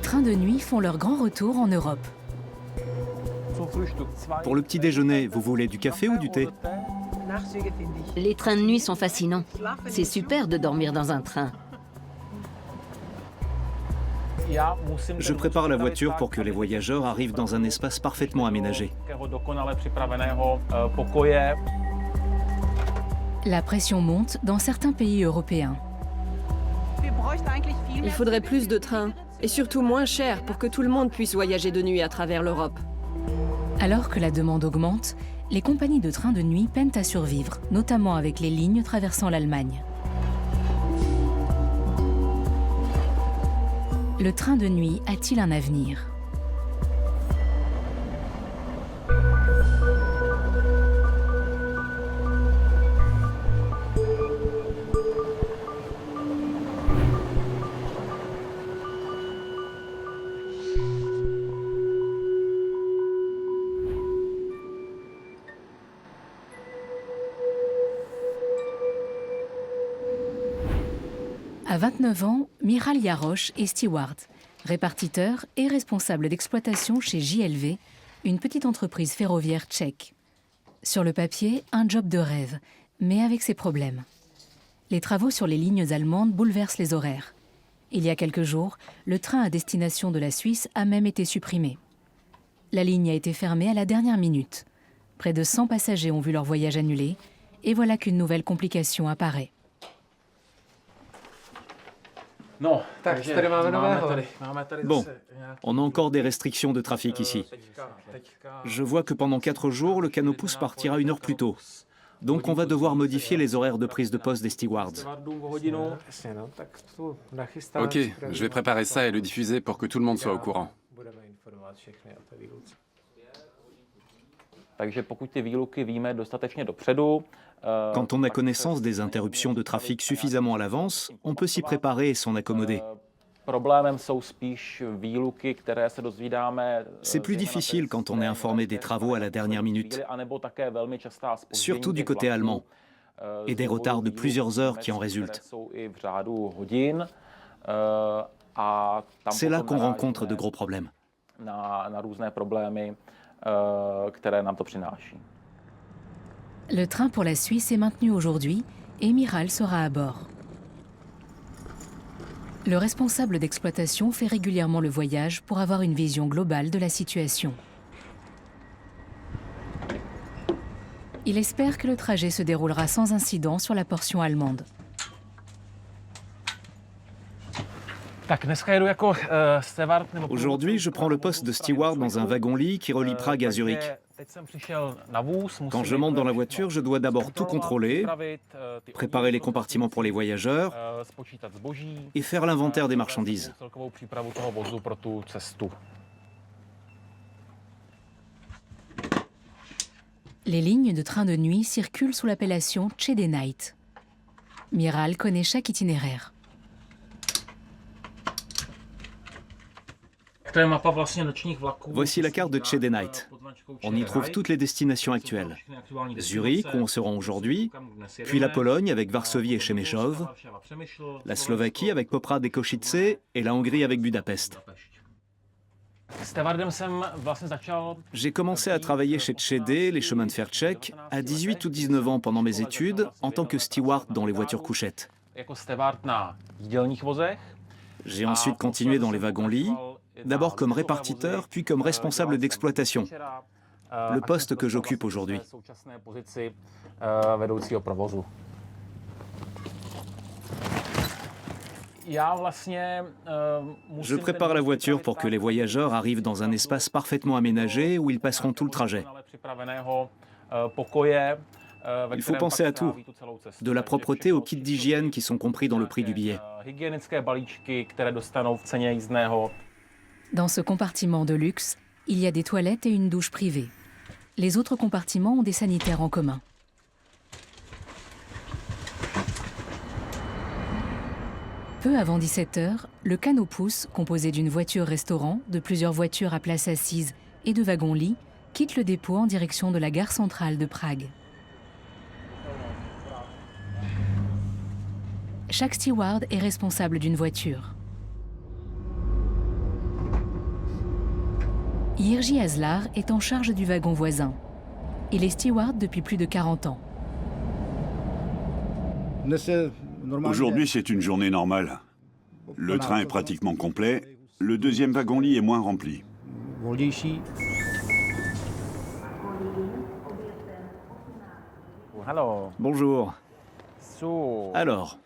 trains de nuit font leur grand retour en Europe. Pour le petit déjeuner, vous voulez du café ou du thé? Les trains de nuit sont fascinants. C'est super de dormir dans un train. Je prépare la voiture pour que les voyageurs arrivent dans un espace parfaitement aménagé. La pression monte dans certains pays européens. Il faudrait plus de trains, et surtout moins cher pour que tout le monde puisse voyager de nuit à travers l'Europe. Alors que la demande augmente, les compagnies de trains de nuit peinent à survivre, notamment avec les lignes traversant l'Allemagne. Le train de nuit a-t-il un avenir ? À 29 ans, Michal Jarosz est steward, répartiteur et responsable d'exploitation chez JLV, une petite entreprise ferroviaire tchèque. Sur le papier, un job de rêve, mais avec ses problèmes. Les travaux sur les lignes allemandes bouleversent les horaires. Il y a quelques jours, le train à destination de la Suisse a même été supprimé. La ligne a été fermée à la dernière minute. Près de 100 passagers ont vu leur voyage annulé, et voilà qu'une nouvelle complication apparaît. Bon, on a encore des restrictions de trafic ici. Je vois que pendant 4 jours, le canopus partira 1 heure plus tôt. Donc on va devoir modifier les horaires de prise de poste des stewards. Ok, je vais préparer ça et le diffuser pour que tout le monde soit au courant. Quand on a connaissance des interruptions de trafic suffisamment à l'avance, on peut s'y préparer et s'en accommoder. C'est plus difficile quand on est informé des travaux à la dernière minute, surtout du côté allemand, et des retards de plusieurs heures qui en résultent. C'est là qu'on rencontre de gros problèmes. Le train pour la Suisse est maintenu aujourd'hui et Michal sera à bord. Le responsable d'exploitation fait régulièrement le voyage pour avoir une vision globale de la situation. Il espère que le trajet se déroulera sans incident sur la portion allemande. Aujourd'hui, je prends le poste de steward dans un wagon-lit qui relie Prague à Zurich. Quand je monte dans la voiture, je dois d'abord tout contrôler, préparer les compartiments pour les voyageurs et faire l'inventaire des marchandises. Les lignes de train de nuit circulent sous l'appellation Chede Night. Michal connaît chaque itinéraire. Voici la carte de Chede Night. On y trouve toutes les destinations actuelles. Zurich, où on se rend aujourd'hui, puis la Pologne avec Varsovie et Przemysłów, la Slovaquie avec Poprad et Košice et la Hongrie avec Budapest. J'ai commencé à travailler chez Chede, les chemins de fer tchèques, à 18 ou 19 ans pendant mes études, en tant que steward dans les voitures couchettes. J'ai ensuite continué dans les wagons-lits, d'abord comme répartiteur, puis comme responsable d'exploitation, le poste que j'occupe aujourd'hui. Je prépare la voiture pour que les voyageurs arrivent dans un espace parfaitement aménagé où ils passeront tout le trajet. Il faut penser à tout, de la propreté aux kits d'hygiène qui sont compris dans le prix du billet. Dans ce compartiment de luxe, il y a des toilettes et une douche privée. Les autres compartiments ont des sanitaires en commun. Peu avant 17 h, le canopus, composé d'une voiture-restaurant, de plusieurs voitures à place assise et de wagons-lits, quitte le dépôt en direction de la gare centrale de Prague. Chaque steward est responsable d'une voiture. Jiří Hazlar est en charge du wagon voisin. Il est steward depuis plus de 40 ans. Aujourd'hui, c'est une journée normale. Le train est pratiquement complet. Le deuxième wagon-lit est moins rempli. Bonjour. Alors,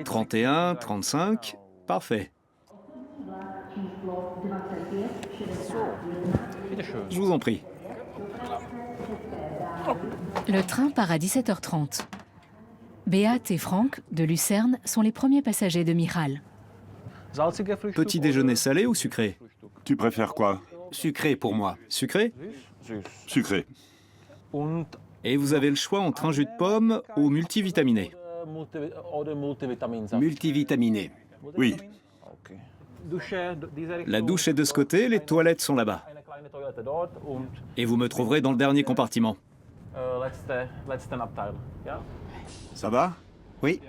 31, 35, parfait. Je vous en prie. Le train part à 17h30. Beat et Frank, de Lucerne, sont les premiers passagers de Michal. Petit déjeuner salé ou sucré? Tu préfères quoi? Sucré pour moi. Sucré? Sucré. Et vous avez le choix entre un jus de pomme ou multivitaminé. Multivitaminé. Oui. La douche est de ce côté, les toilettes sont là-bas. Et vous me trouverez dans le dernier compartiment. Ça va? Oui.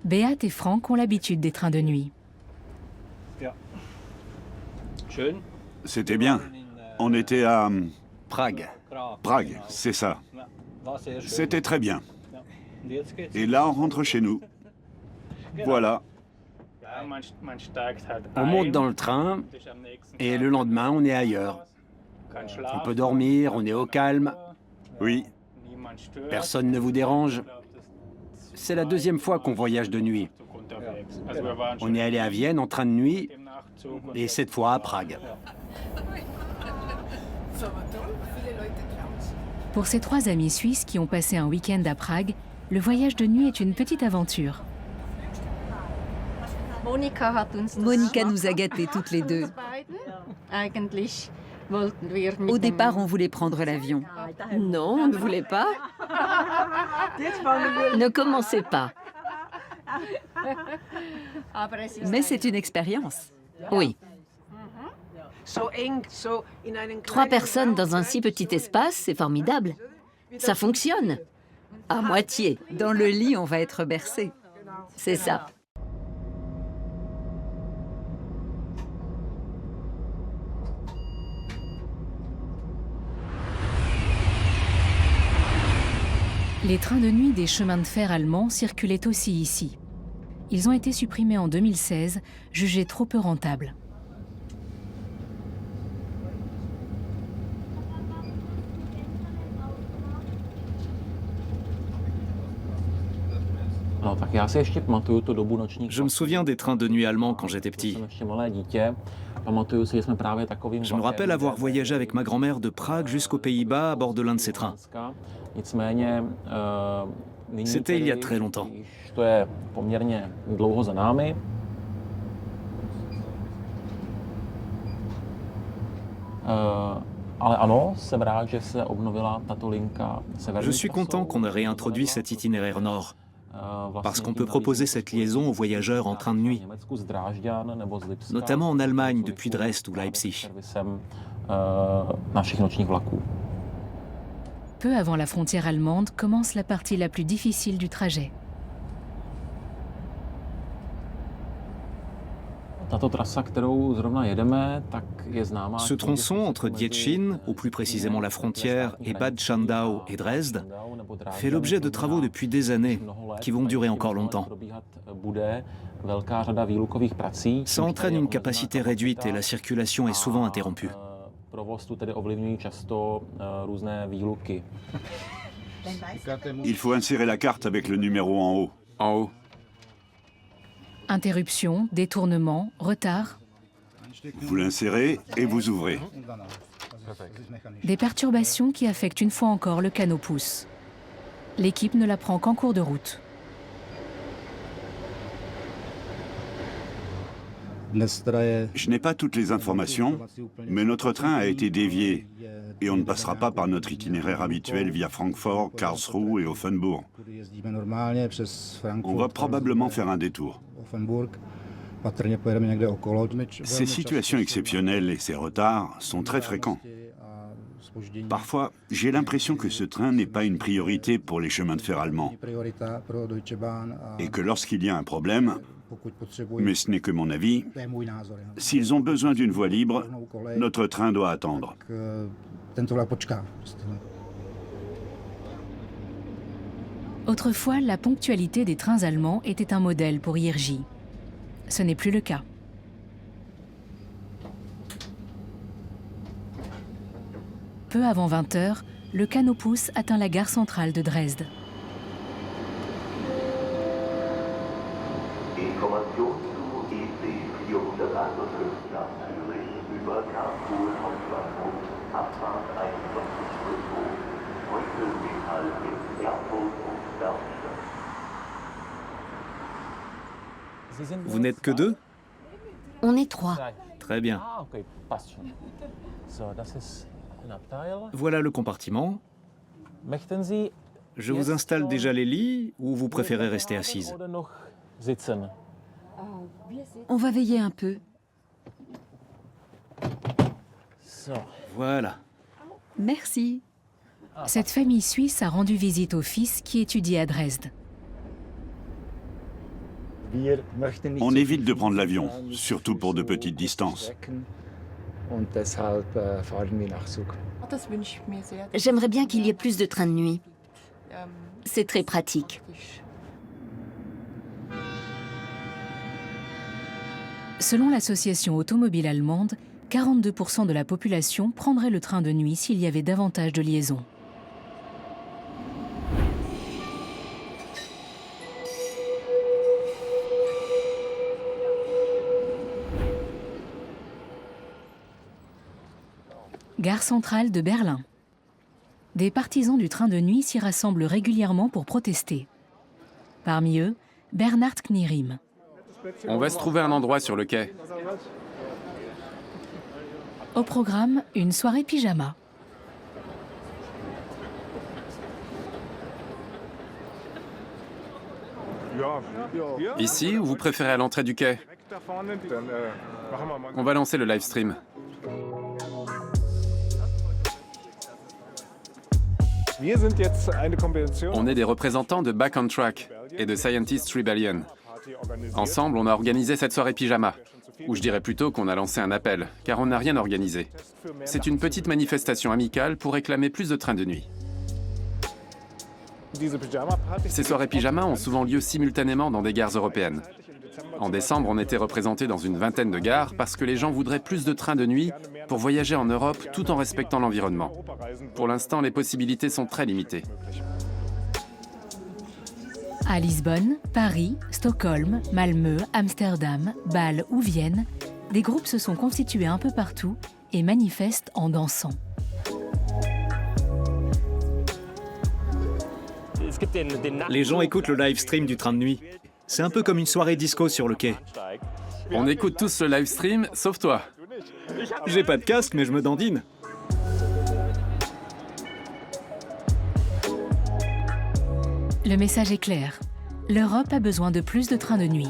Beat et Frank ont l'habitude des trains de nuit. C'était bien. On était à Prague. Prague, c'est ça. C'était très bien. Et là, on rentre chez nous. Voilà. On monte dans le train et le lendemain, on est ailleurs. On peut dormir, on est au calme, Oui. personne ne vous dérange. C'est la deuxième fois qu'on voyage de nuit. On est allé à Vienne en train de nuit et cette fois à Prague. Pour ces 3 amis suisses qui ont passé un week-end à Prague, le voyage de nuit est une petite aventure. Monica nous a gâtés toutes les deux. Au départ, on voulait prendre l'avion. Non, on ne voulait pas. Ne commencez pas. Mais c'est une expérience. Oui. 3 personnes dans un si petit espace, c'est formidable. Ça fonctionne. À moitié. Dans le lit, on va être bercé. C'est ça. Les trains de nuit des chemins de fer allemands circulaient aussi ici. Ils ont été supprimés en 2016, jugés trop peu rentables. Je me souviens des trains de nuit allemands quand j'étais petit. Je me rappelle avoir voyagé avec ma grand-mère de Prague jusqu'aux Pays-Bas à bord de l'un de ces trains. C'était il y a très longtemps. Je suis content qu'on ait réintroduit cet itinéraire nord, parce qu'on peut proposer cette liaison aux voyageurs en train de nuit, notamment en Allemagne depuis Dresde ou Leipzig. Peu avant la frontière allemande commence la partie la plus difficile du trajet. Ce tronçon entre Dietschin, ou plus précisément la frontière, et Bad Schandau et Dresde, fait l'objet de travaux depuis des années, qui vont durer encore longtemps. Ça entraîne une capacité réduite et la circulation est souvent interrompue. Il faut insérer la carte avec le numéro en haut. En haut. Interruption, détournement, retard. Vous l'insérez et vous ouvrez. Des perturbations qui affectent une fois encore le canot-pouce. L'équipe ne l'apprend qu'en cours de route. Je n'ai pas toutes les informations, mais notre train a été dévié et on ne passera pas par notre itinéraire habituel via Francfort, Karlsruhe et Offenbourg. On va probablement faire un détour. Ces situations exceptionnelles et ces retards sont très fréquents. Parfois, j'ai l'impression que ce train n'est pas une priorité pour les chemins de fer allemands. Et que lorsqu'il y a un problème, mais ce n'est que mon avis, s'ils ont besoin d'une voie libre, notre train doit attendre. Autrefois, la ponctualité des trains allemands était un modèle pour Jirgi. Ce n'est plus le cas. Peu avant 20 h, le Canopus atteint la gare centrale de Dresde. Vous n'êtes que deux? On est 3. Très bien. Voilà le compartiment. Je vous installe déjà les lits ou vous préférez rester assise? On va veiller un peu. Voilà. Merci. Cette famille suisse a rendu visite au fils qui étudiait à Dresde. On évite de prendre l'avion, surtout pour de petites distances. J'aimerais bien qu'il y ait plus de trains de nuit. C'est très pratique. Selon l'association automobile allemande, 42% de la population prendrait le train de nuit s'il y avait davantage de liaisons. Gare centrale de Berlin. Des partisans du train de nuit s'y rassemblent régulièrement pour protester. Parmi eux, Bernhard Knierim. On va se trouver un endroit sur le quai. Au programme, une soirée pyjama. Ici ou vous préférez à l'entrée du quai? On va lancer le live stream. On est des représentants de Back on Track et de Scientist Rebellion. Ensemble, on a organisé cette soirée pyjama. Ou je dirais plutôt qu'on a lancé un appel, car on n'a rien organisé. C'est une petite manifestation amicale pour réclamer plus de trains de nuit. Ces soirées pyjama ont souvent lieu simultanément dans des gares européennes. En décembre, on était représentés dans une vingtaine de gares parce que les gens voudraient plus de trains de nuit pour voyager en Europe tout en respectant l'environnement. Pour l'instant, les possibilités sont très limitées. À Lisbonne, Paris, Stockholm, Malmö, Amsterdam, Bâle ou Vienne, des groupes se sont constitués un peu partout et manifestent en dansant. Les gens écoutent le live stream du train de nuit. C'est un peu comme une soirée disco sur le quai. On écoute tous le live stream, sauf toi. J'ai pas de casque, mais je me dandine. Le message est clair. L'Europe a besoin de plus de trains de nuit.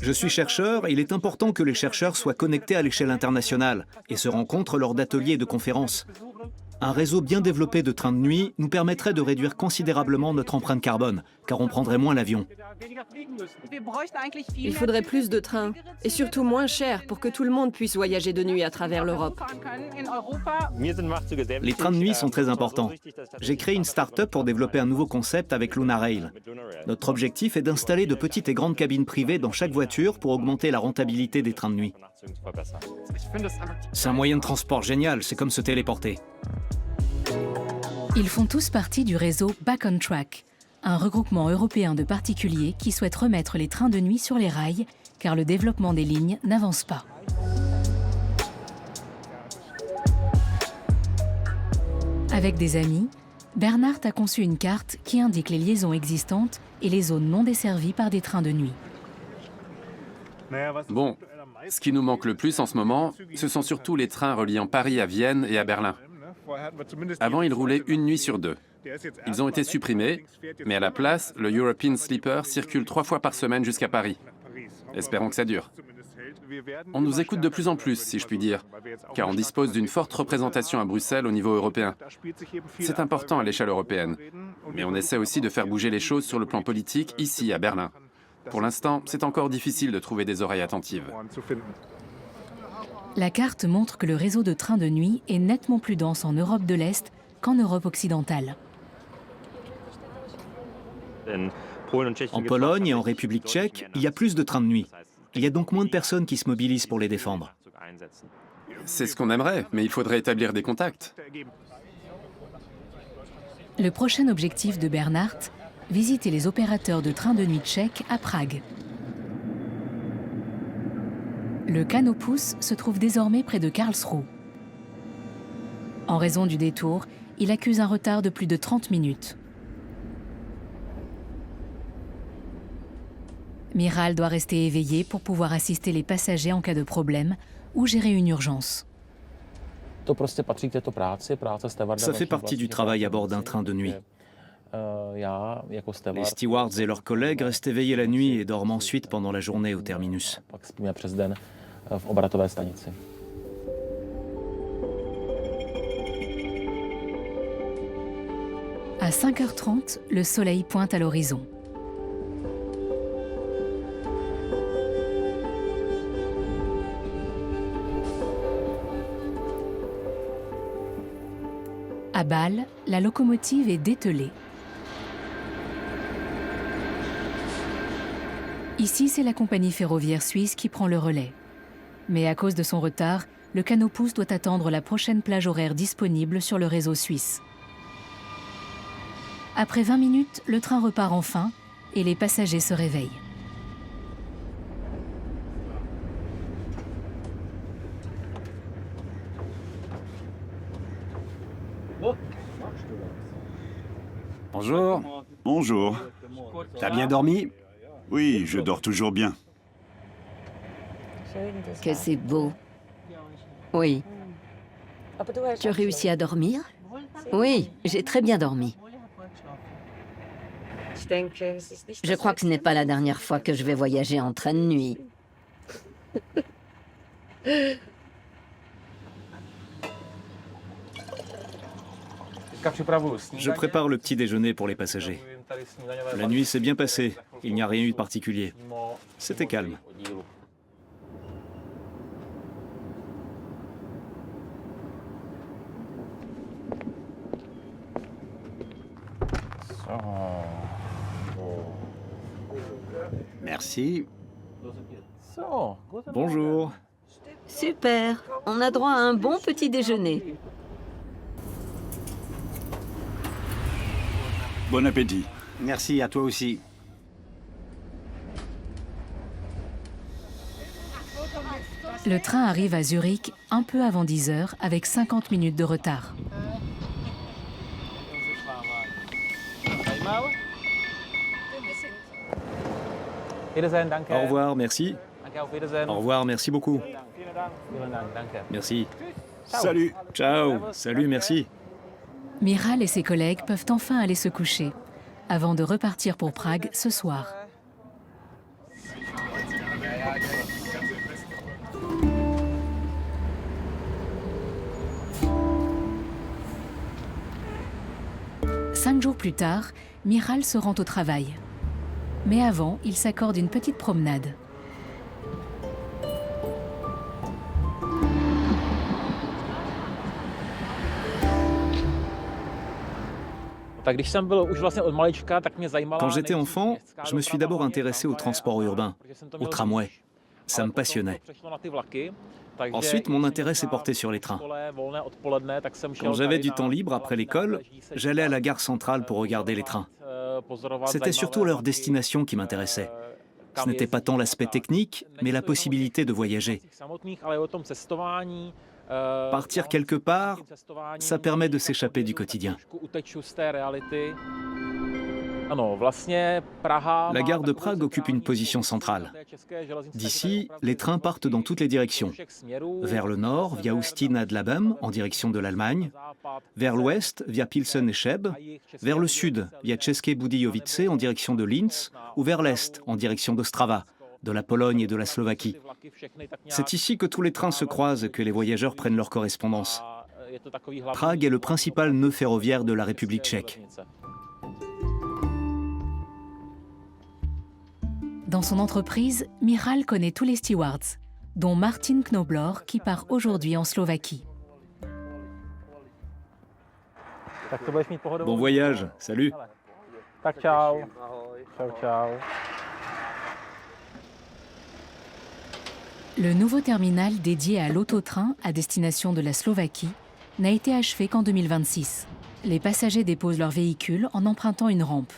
Je suis chercheur et il est important que les chercheurs soient connectés à l'échelle internationale et se rencontrent lors d'ateliers et de conférences. Un réseau bien développé de trains de nuit nous permettrait de réduire considérablement notre empreinte carbone, car on prendrait moins l'avion. Il faudrait plus de trains, et surtout moins cher pour que tout le monde puisse voyager de nuit à travers l'Europe. Les trains de nuit sont très importants. J'ai créé une start-up pour développer un nouveau concept avec Lunarail. Notre objectif est d'installer de petites et grandes cabines privées dans chaque voiture pour augmenter la rentabilité des trains de nuit. C'est un moyen de transport génial, c'est comme se téléporter. Ils font tous partie du réseau Back on Track, un regroupement européen de particuliers qui souhaite remettre les trains de nuit sur les rails, car le développement des lignes n'avance pas. Avec des amis, Bernhard a conçu une carte qui indique les liaisons existantes et les zones non desservies par des trains de nuit. Bon, ce qui nous manque le plus en ce moment, ce sont surtout les trains reliant Paris à Vienne et à Berlin. Avant, ils roulaient une nuit sur 2. Ils ont été supprimés, mais à la place, le European Sleeper circule 3 fois par semaine jusqu'à Paris. Espérons que ça dure. On nous écoute de plus en plus, si je puis dire, car on dispose d'une forte représentation à Bruxelles au niveau européen. C'est important à l'échelle européenne, mais on essaie aussi de faire bouger les choses sur le plan politique ici, à Berlin. Pour l'instant, c'est encore difficile de trouver des oreilles attentives. La carte montre que le réseau de trains de nuit est nettement plus dense en Europe de l'Est qu'en Europe occidentale. En Pologne et en République tchèque, il y a plus de trains de nuit. Il y a donc moins de personnes qui se mobilisent pour les défendre. C'est ce qu'on aimerait, mais il faudrait établir des contacts. Le prochain objectif de Bernhard, visiter les opérateurs de trains de nuit tchèques à Prague. Le Canopus se trouve désormais près de Karlsruhe. En raison du détour, il accuse un retard de plus de 30 minutes. Michal doit rester éveillé pour pouvoir assister les passagers en cas de problème ou gérer une urgence. Ça fait partie du travail à bord d'un train de nuit. Les stewards et leurs collègues restent éveillés la nuit et dorment ensuite pendant la journée au terminus. À 5h30, le soleil pointe à l'horizon. À Bâle, la locomotive est dételée. Ici, c'est la compagnie ferroviaire suisse qui prend le relais. Mais à cause de son retard, le Canopus doit attendre la prochaine plage horaire disponible sur le réseau suisse. Après 20 minutes, le train repart enfin et les passagers se réveillent. Bonjour. Bonjour. T'as bien dormi? Oui, je dors toujours bien. Que c'est beau. Oui. Tu as réussi à dormir? Oui, j'ai très bien dormi. Je crois que ce n'est pas la dernière fois que je vais voyager en train de nuit. Je prépare le petit déjeuner pour les passagers. La nuit s'est bien passée, il n'y a rien eu de particulier. C'était calme. Merci. Bonjour. Super, on a droit à un bon petit déjeuner. Bon appétit. Merci à toi aussi. Le train arrive à Zurich un peu avant 10h avec 50 minutes de retard. Au revoir, merci. Au revoir, merci beaucoup. Merci. Salut. Ciao. Salut, merci. Michal et ses collègues peuvent enfin aller se coucher, avant de repartir pour Prague ce soir. Cinq jours plus tard, Michal se rend au travail. Mais avant, il s'accorde une petite promenade. Quand j'étais enfant, je me suis d'abord intéressé au transport urbain, au tramway. Ça me passionnait. Ensuite, mon intérêt s'est porté sur les trains. Quand j'avais du temps libre après l'école, j'allais à la gare centrale pour regarder les trains. C'était surtout leur destination qui m'intéressait. Ce n'était pas tant l'aspect technique, mais la possibilité de voyager. Partir quelque part, ça permet de s'échapper du quotidien. La gare de Prague occupe une position centrale. D'ici, les trains partent dans toutes les directions. Vers le nord, via Ústí nad Labem, en direction de l'Allemagne. Vers l'ouest, via Pilsen et Cheb. Vers le sud, via České Budějovice, en direction de Linz. Ou vers l'est, en direction d'Ostrava, de la Pologne et de la Slovaquie. C'est ici que tous les trains se croisent et que les voyageurs prennent leur correspondance. Prague est le principal nœud ferroviaire de la République tchèque. Dans son entreprise, Michal connaît tous les stewards, dont Martin Knoblauch qui part aujourd'hui en Slovaquie. Bon voyage, salut. Le nouveau terminal dédié à l'auto-train à destination de la Slovaquie n'a été achevé qu'en 2026. Les passagers déposent leur véhicule en empruntant une rampe.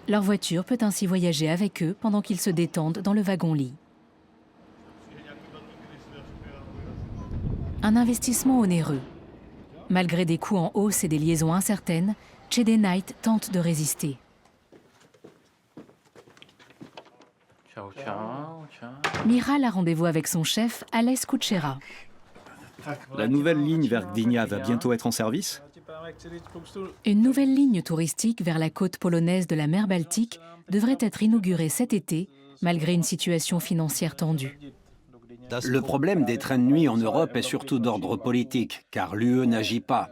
Leur voiture peut ainsi voyager avec eux pendant qu'ils se détendent dans le wagon-lit. Un investissement onéreux. Malgré des coûts en hausse et des liaisons incertaines, CD Knight tente de résister. Michal a rendez-vous avec son chef, Ales Kuchera. La nouvelle ligne vers Gdynia va bientôt être en service? Une nouvelle ligne touristique vers la côte polonaise de la mer Baltique devrait être inaugurée cet été, malgré une situation financière tendue. Le problème des trains de nuit en Europe est surtout d'ordre politique, car l'UE n'agit pas.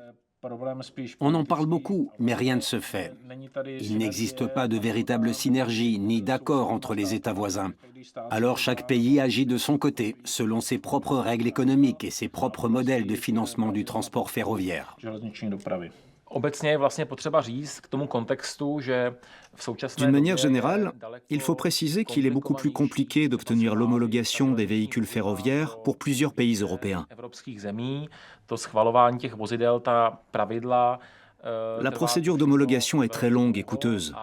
On en parle beaucoup, mais rien ne se fait. Il n'existe pas de véritable synergie ni d'accord entre les États voisins. Alors chaque pays agit de son côté, selon ses propres règles économiques et ses propres modèles de financement du transport ferroviaire. D'une manière générale, il faut préciser qu'il est beaucoup plus compliqué d'obtenir l'homologation des véhicules ferroviaires pour plusieurs pays européens. La procédure d'homologation est très longue et coûteuse.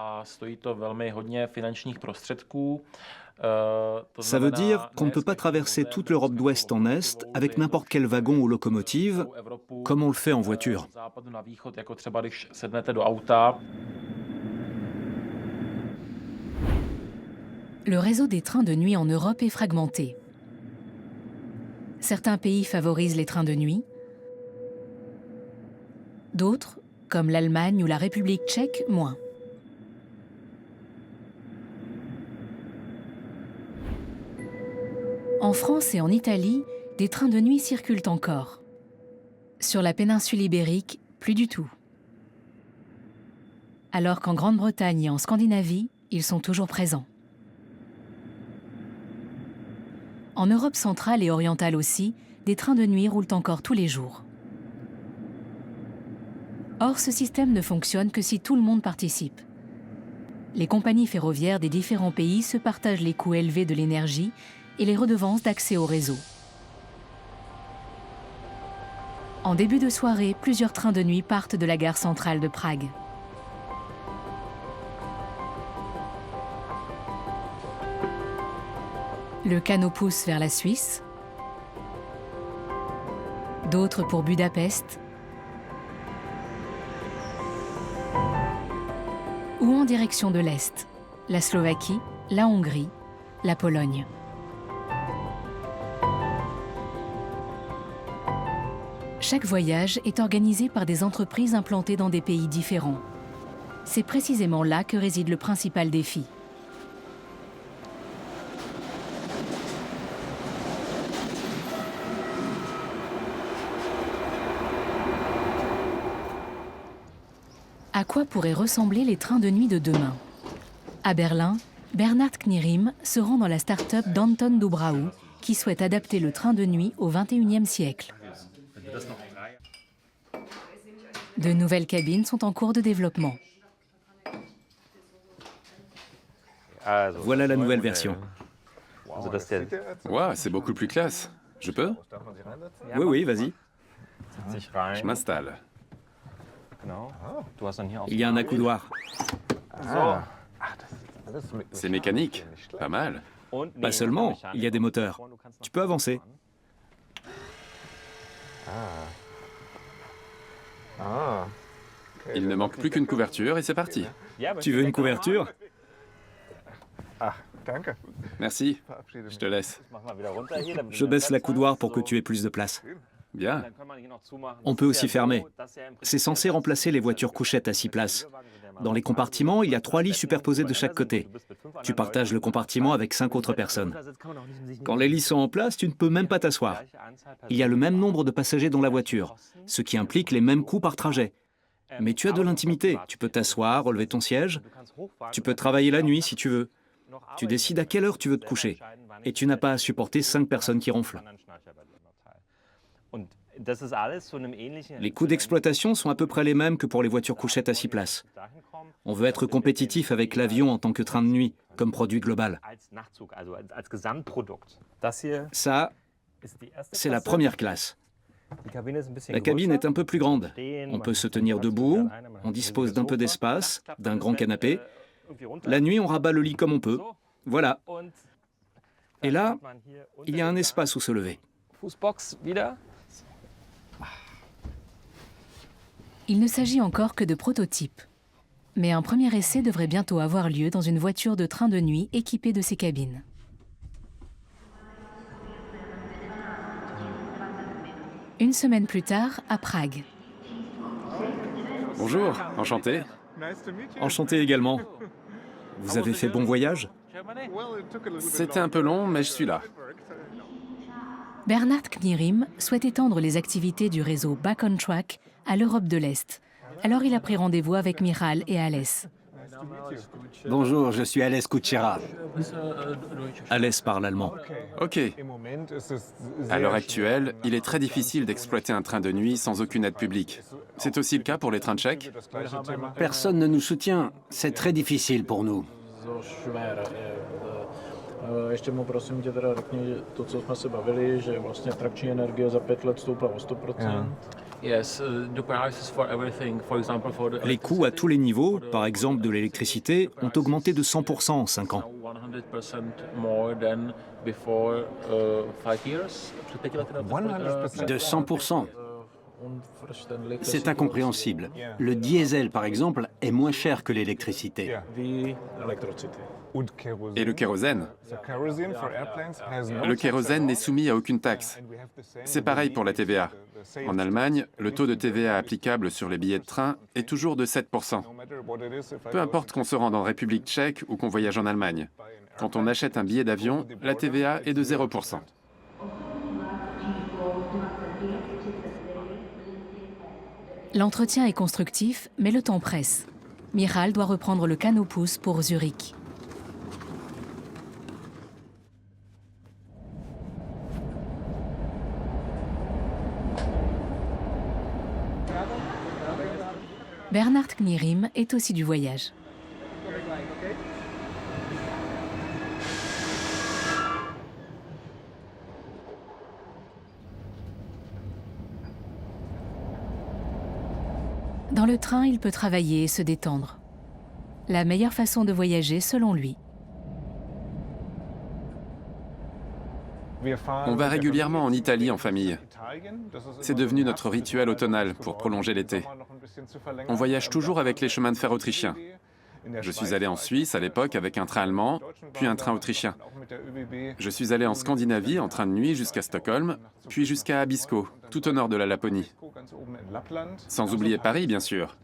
Ça veut dire qu'on ne peut pas traverser toute l'Europe d'ouest en est avec n'importe quel wagon ou locomotive, comme on le fait en voiture. Le réseau des trains de nuit en Europe est fragmenté. Certains pays favorisent les trains de nuit. D'autres, comme l'Allemagne ou la République tchèque, moins. En France et en Italie, des trains de nuit circulent encore. Sur la péninsule ibérique, plus du tout. Alors qu'en Grande-Bretagne et en Scandinavie, ils sont toujours présents. En Europe centrale et orientale aussi, des trains de nuit roulent encore tous les jours. Or, ce système ne fonctionne que si tout le monde participe. Les compagnies ferroviaires des différents pays se partagent les coûts élevés de l'énergie et les redevances d'accès au réseau. En début de soirée, plusieurs trains de nuit partent de la gare centrale de Prague. Le canot pousse vers la Suisse, d'autres pour Budapest, ou en direction de l'Est, la Slovaquie, la Hongrie, la Pologne. Chaque voyage est organisé par des entreprises implantées dans des pays différents. C'est précisément là que réside le principal défi. À quoi pourraient ressembler les trains de nuit de demain? À Berlin, Bernhard Knierim se rend dans la start-up d'Anton Dubrau, qui souhaite adapter le train de nuit au XXIe siècle. De nouvelles cabines sont en cours de développement. Voilà la nouvelle version. Ouah, c'est beaucoup plus classe. Je peux? Oui, oui, vas-y. Je m'installe. Il y a un accoudoir. C'est mécanique. Pas mal. Pas seulement, il y a des moteurs. Tu peux avancer. Il ne manque plus qu'une couverture et c'est parti. Tu veux une couverture? Merci. Je te laisse. Je baisse l'accoudoir pour que tu aies plus de place. Bien. On peut aussi fermer. C'est censé remplacer les voitures couchettes à 6 places. Dans les compartiments, il y a 3 lits superposés de chaque côté. Tu partages le compartiment avec 5 autres personnes. Quand les lits sont en place, tu ne peux même pas t'asseoir. Il y a le même nombre de passagers dans la voiture, ce qui implique les mêmes coûts par trajet. Mais tu as de l'intimité. Tu peux t'asseoir, relever ton siège. Tu peux travailler la nuit si tu veux. Tu décides à quelle heure tu veux te coucher. Et tu n'as pas à supporter 5 personnes qui ronflent. Les coûts d'exploitation sont à peu près les mêmes que pour les voitures couchettes à 6 places. On veut être compétitif avec l'avion en tant que train de nuit, comme produit global. Ça, c'est la première classe. La cabine est un peu plus grande. On peut se tenir debout, on dispose d'un peu d'espace, d'un grand canapé. La nuit, on rabat le lit comme on peut. Voilà. Et là, il y a un espace où se lever. Il ne s'agit encore que de prototypes. Mais un premier essai devrait bientôt avoir lieu dans une voiture de train de nuit équipée de ces cabines. Une semaine plus tard, à Prague. Bonjour, enchanté. Enchanté également. Vous avez fait bon voyage? C'était un peu long, mais je suis là. Bernard Knirim souhaite étendre les activités du réseau Back on Track à l'Europe de l'Est. Alors il a pris rendez-vous avec Michal et Alès. Bonjour, je suis Alès Kutchera. Alès parle allemand. Ok. À l'heure actuelle, il est très difficile d'exploiter un train de nuit sans aucune aide publique. C'est aussi le cas pour les trains tchèques? Personne ne nous soutient. C'est très difficile pour nous. Ještě mu prosím tě teda řekni to, co jsme se bavili, že vlastně trakční energie za 5 let stoupla o 100%. Les coûts à tous les niveaux, par exemple de l'électricité, ont augmenté de 100% en 5 ans. De 100%. C'est incompréhensible. Le diesel, par exemple, est moins cher que l'électricité. Et le kérosène? Le kérosène n'est soumis à aucune taxe. C'est pareil pour la TVA. En Allemagne, le taux de TVA applicable sur les billets de train est toujours de 7%. Peu importe qu'on se rende en République tchèque ou qu'on voyage en Allemagne. Quand on achète un billet d'avion, la TVA est de 0%. L'entretien est constructif, mais le temps presse. Michal doit reprendre le canopus pour Zurich. Bernard Knirim est aussi du voyage. Dans le train, il peut travailler et se détendre. La meilleure façon de voyager selon lui. On va régulièrement en Italie en famille. C'est devenu notre rituel automnal pour prolonger l'été. On voyage toujours avec les chemins de fer autrichiens. Je suis allé en Suisse à l'époque avec un train allemand, puis un train autrichien. Je suis allé en Scandinavie en train de nuit jusqu'à Stockholm, puis jusqu'à Abisko, tout au nord de la Laponie. Sans oublier Paris, bien sûr.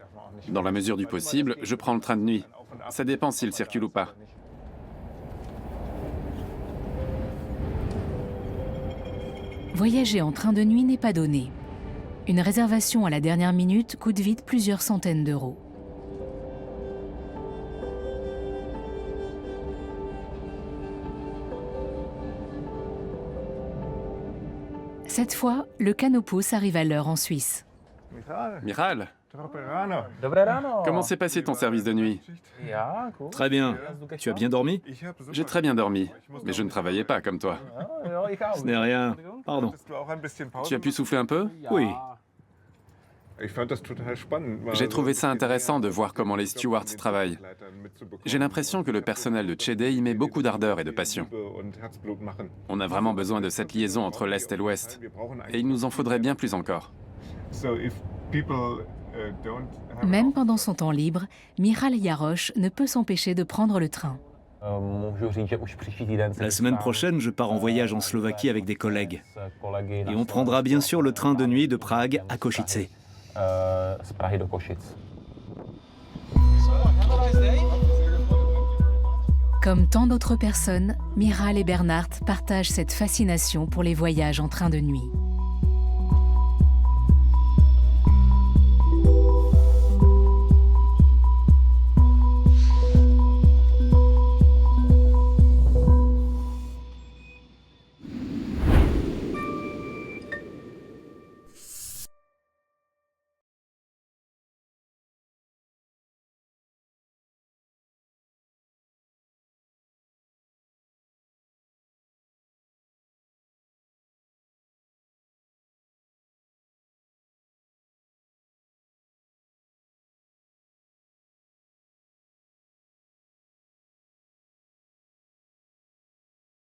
Dans la mesure du possible, je prends le train de nuit. Ça dépend s'il circule ou pas. Voyager en train de nuit n'est pas donné. Une réservation à la dernière minute coûte vite plusieurs centaines d'euros. Cette fois, le canopus arrive à l'heure en Suisse. Michal, comment s'est passé ton service de nuit? Très bien. Tu as bien dormi? J'ai très bien dormi, mais je ne travaillais pas comme toi. Ce n'est rien. Pardon. Tu as pu souffler un peu? Oui. J'ai trouvé ça intéressant de voir comment les stewards travaillent. J'ai l'impression que le personnel de Čede y met beaucoup d'ardeur et de passion. On a vraiment besoin de cette liaison entre l'Est et l'Ouest. Et il nous en faudrait bien plus encore. Même pendant son temps libre, Michal Jaroš ne peut s'empêcher de prendre le train. La semaine prochaine, je pars en voyage en Slovaquie avec des collègues. Et on prendra bien sûr le train de nuit de Prague à Košice. Comme tant d'autres personnes, Miral et Bernhard partagent cette fascination pour les voyages en train de nuit.